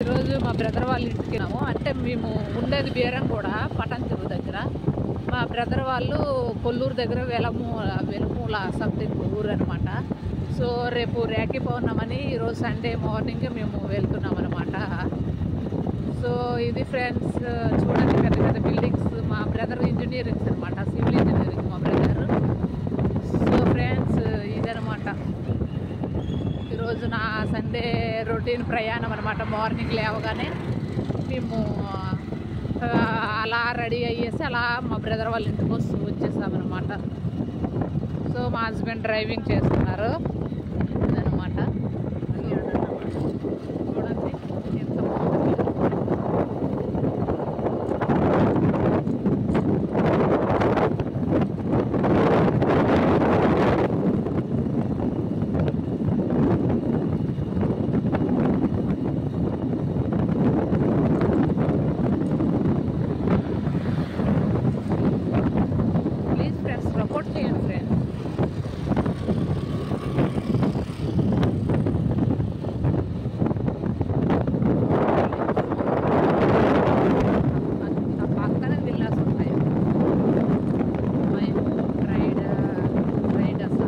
ఈరోజు మా బ్రదర్ వాళ్ళ ఇంటికి వెళ్ళాము. అంటే మేము ఉండేది బీరంగూడ పటన్ చెరువు దగ్గర. మా బ్రదర్ వాళ్ళు కొల్లూరు దగ్గర వెలమూల సంథింగ్ ఊరు అనమాట. సో రేపు రేఖీ పౌర్ణమని ఈరోజు సండే మార్నింగ్ మేము వెళ్తున్నాం అనమాట. సో ఇది ఫ్రెండ్స్ చూడండి, పెద్ద పెద్ద బిల్డింగ్స్. మా బ్రదర్ ఇంజనీరింగ్స్ అనమాట, సివిల్ ఇంజనీరింగ్ మా బ్రదర్. సో ఫ్రెండ్స్ ఇదనమాట ఈరోజు నా సండే రొటీన్ ప్రయాణం అనమాట. మార్నింగ్ లేవగానే మేము అలా రెడీ అయ్యేసి అలా మా బ్రదర్ వాళ్ళ ఇంటికి వచ్చేసామన్నమాట. సో మా హస్బెండ్ డ్రైవింగ్ చేస్తున్నారు అదనమాట. చూడండి ఎంత బాగుంది. సపోర్ట్ చేయండి ఫ్రెండ్స్. పక్కన విల్లాస్ ఉంటాయి. రైడర్స్